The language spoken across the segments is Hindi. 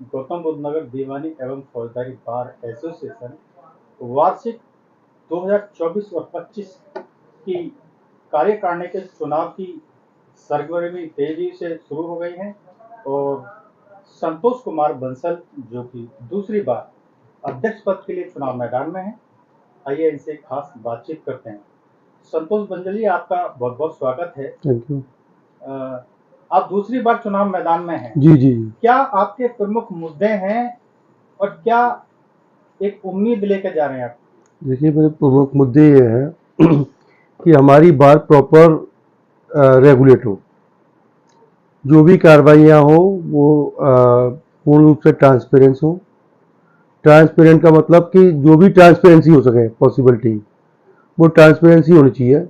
गौतम बुद्ध नगर दीवानी एवं फौजदारी बार एसोसिएशन वार्षिक 2024 और 25 की कार्यकारिणी के चुनाव की सरगर्मी तेजी से शुरू हो गई है और संतोष कुमार बंसल जो कि दूसरी बार अध्यक्ष पद के लिए चुनाव मैदान में है। आइए इनसे खास बातचीत करते हैं। संतोष बंसल जी, आपका बहुत बहुत स्वागत है। Thank you. आप दूसरी बार चुनाव मैदान में हैं। जी जी। क्या आपके प्रमुख मुद्दे हैं और क्या एक उम्मीद लेकर जा रहे हैं आप? देखिए, मेरे प्रमुख मुद्दे ये हैं कि हमारी बार प्रॉपर रेगुलेट हो, जो भी कार्रवाइयाँ हो वो पूर्ण रूप से ट्रांसपेरेंस हो। ट्रांसपेरेंट का मतलब कि जो भी ट्रांसपेरेंसी हो सके पॉसिबिलिटी, वो ट्रांसपेरेंसी होनी चाहिए।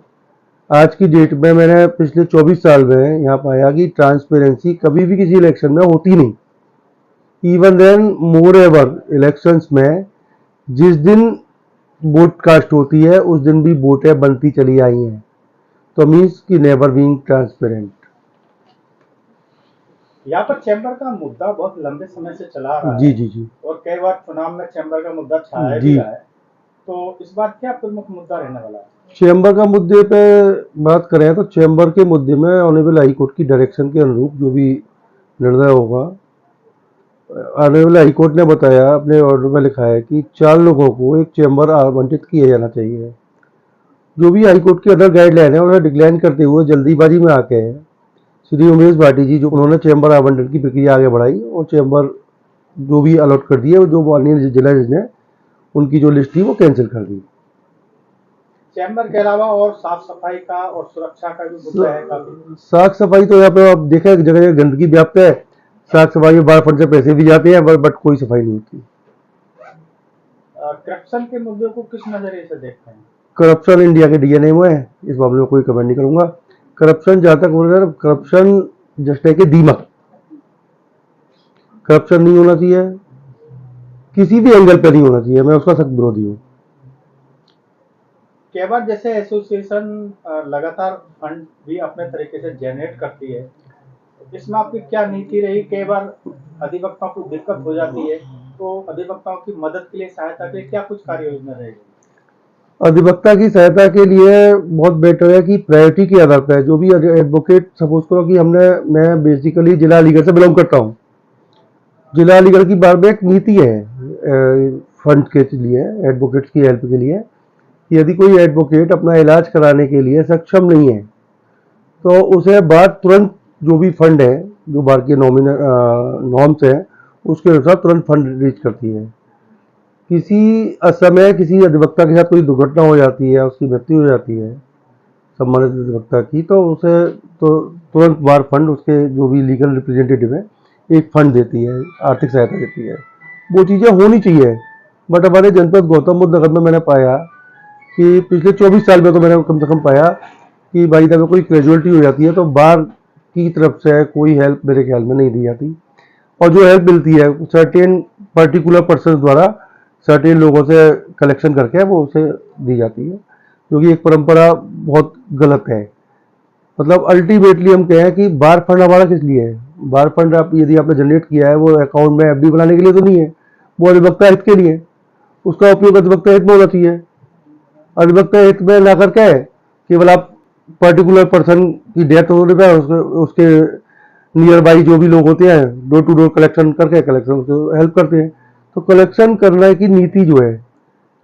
आज की डेट में मैंने पिछले 24 साल में यहाँ पाया कि ट्रांसपेरेंसी कभी भी किसी इलेक्शन में होती नहीं। इवन देन मोर एवर इलेक्शंस में जिस दिन वोट कास्ट होती है उस दिन भी वोटें बनती चली आई हैं, तो मीन्स कि नेवर बीइंग ट्रांसपेरेंट। यहाँ पर चैम्बर का मुद्दा बहुत लंबे समय से चला रहा जी है जी जी और कई बार चुनाव में चैम्बर का मुद्दा छाया भी जी। रहा है, तो इस बार क्या प्रमुख मुद्दा रहने वाला है? चैम्बर का मुद्दे पे बात करें तो चैम्बर के मुद्दे में ऑनरेबल हाई कोर्ट की डायरेक्शन के अनुरूप जो भी निर्णय होगा, ऑनरेबल हाई कोर्ट ने बताया, अपने ऑर्डर में लिखा है कि 4 लोगों को एक चैम्बर आवंटित किया जाना चाहिए। जो भी हाई कोर्ट की अदर गाइडलाइन है उन्हें डिक्लाइन करते हुए जल्दीबाजी में आके श्री उमेश भाटी जी जो उन्होंने चैम्बर आवंटन की प्रक्रिया आगे बढ़ाई और चैम्बर जो भी अलॉट कर दिए, जो माननीय जिला जज ने उनकी जो लिस्ट थी वो कैंसिल कर दी। चैम्बर के अलावा और साफ सफाई का और सुरक्षा का भी मुद्दा है काफी। साफ सफाई तो यहाँ पे आप देखें जगह जगह गंदगी व्याप्त है। साफ सफाई में बार फंड से पैसे भी जाते हैं बट कोई सफाई नहीं होती। करप्शन के मुद्दे को किस नजरिए से देखते हैं? करप्शन इंडिया के डीएनए में है, इस मामले में कोई कमेंट नहीं करूंगा। करप्शन जहाँ तक बोल रहे हैं, करप्शन जस्ट है कि दीमक। करप्शन नहीं होना चाहिए, किसी भी एंगल पर नहीं होना चाहिए, मैं उसका सख्त विरोधी हूँ। कई बार जैसे एसोसिएशन लगातार फंड भी अपने तरीके से जनरेट करती है, इसमें आपकी क्या नीति रही? कई बार अधिवक्ताओं को दिक्कत हो जाती है, तो अधिवक्ताओं की मदद के लिए, सहायता के लिए क्या कुछ कार्य योजना रहेगी? अधिवक्ता की सहायता के लिए बहुत बेटर है कि प्रायोरिटी के आधार पर जो भी एडवोकेट, सपोज करो कि मैं बेसिकली जिला अलीगढ़ से बिलोंग करता हूँ। जिला अलीगढ़ की बार में एक नीति है फंड के लिए, एडवोकेट्स की हेल्प के लिए, कि यदि कोई एडवोकेट अपना इलाज कराने के लिए सक्षम नहीं है तो उसे बार तुरंत जो भी फंड है, जो बार के नॉर्म्स हैं उसके अनुसार तुरंत फंड रीच करती है। किसी असमय किसी अधिवक्ता के साथ कोई दुर्घटना हो जाती है, उसकी मृत्यु हो जाती है सम्मानित अधिवक्ता की, तो उसे तो तुरंत बार फंड उसके जो भी लीगल रिप्रेजेंटेटिव है एक फंड देती है, आर्थिक सहायता देती है। वो चीज़ें होनी चाहिए। बट हमारे जनपद गौतम बुद्ध नगर में मैंने पाया कि पिछले 24 साल में तो मैंने कम से कम पाया कि भाई अगर कोई ग्रेजुअलिटी हो जाती है तो बार की तरफ से कोई हेल्प मेरे ख्याल में नहीं दी जाती, और जो हेल्प मिलती है सर्टेन पर्टिकुलर पर्सन द्वारा सर्टेन लोगों से कलेक्शन करके वो उसे दी जाती है, जो कि एक परंपरा बहुत गलत है। मतलब अल्टीमेटली हम कहें कि बार फंड हमारा किस लिए है? बार फंड आप यदि आपने जनरेट किया है वो अकाउंट में एफडी बनाने के लिए तो नहीं है, वो अधिवक्ता हित के लिए। उसका उपयोग अधिवक्ता हित में होना चाहिए। अधिवक्ता हित में ना करके केवल आप पर्टिकुलर पर्सन की डेथ होने पर उसके नियर बाई जो भी लोग होते हैं डोर टू डोर कलेक्शन करके कलेक्शन उसको हेल्प करते हैं। तो कलेक्शन करने की नीति जो है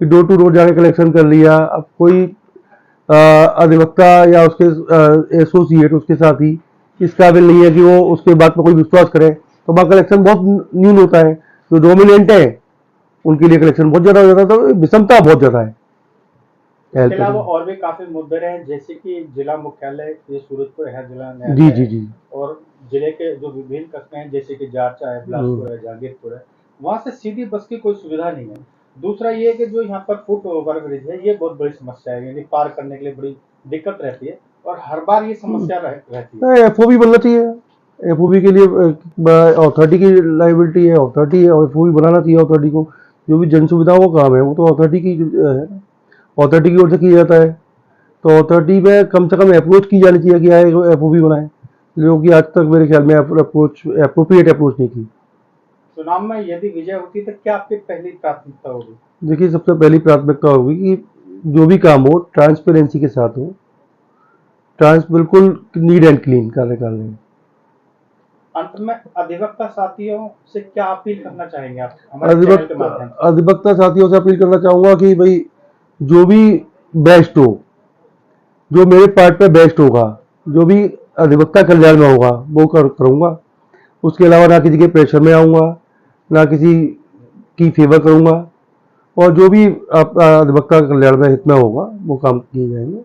कि डोर टू डोर जाके कलेक्शन कर लिया, अब कोई अधिवक्ता या उसके एसोसिएट, उसके साथी इस काबिल नहीं है कि वो उसके बात पर कोई विश्वास करे, तो वहाँ कलेक्शन बहुत न्यून होता है। जो डोमिनेंट है उनके लिए कलेक्शन बहुत ज़्यादा हो जाता है, तो विषमता बहुत ज़्यादा है। इसके अलावा और भी काफी मुद्दे रहे, जैसे कि जिला मुख्यालय ये सूरजपुर है, जिला जी न्यायालय जी है, जी और जिले के जो विभिन्न कस्बे हैं जैसे कि जारचा है, बिलासपुर है, जहांगीरपुर है, वहाँ से सीधी बस की कोई सुविधा नहीं है। दूसरा ये कि जो यहाँ पर फुट ओवर ब्रिज है ये बहुत बड़ी समस्या है, यानी पार करने के लिए बड़ी दिक्कत रहती है और हर बार ये समस्या रहती है। एफओबी बनना चाहिए। एफओबी के लिए अथॉरिटी की लाइबिलिटी है, अथॉरिटी है, एफओबी बनाना चाहिए। अथॉरिटी को जो भी जन सुविधाओं का काम है वो तो अथॉरिटी की है, अथॉरिटी की ओर से किया जाता है। तो अथॉरिटी में कम से कम अप्रोच की जानी चाहिए कि एफओबी बनाए, जो कि आज तक मेरे ख्याल में अप्रोच अप्रोप्रिएट अप्रोच नहीं की। चुनाव में यदि विजय होती तो क्या आपकी पहली प्राथमिकता होगी? देखिए, सबसे पहली प्राथमिकता होगी कि जो भी काम हो ट्रांसपेरेंसी के साथ हो, बिल्कुल नीट एंड क्लीन कार्य कर लें। अंत में अधिवक्ता साथियों से क्या अपील करना चाहेंगे आप हमारे चैनल के माध्यम से? अधिवक्ता साथियों से अपील करना चाहूंगा कि भाई जो भी बेस्ट हो, जो मेरे पार्ट पे बेस्ट होगा, जो भी अधिवक्ता कल्याण में होगा वो करूंगा। उसके अलावा ना किसी के प्रेशर में आऊंगा, ना किसी की फेवर करूंगा, और जो भी अधिवक्ता कल्याण में हित में होगा वो काम किए जाएंगे।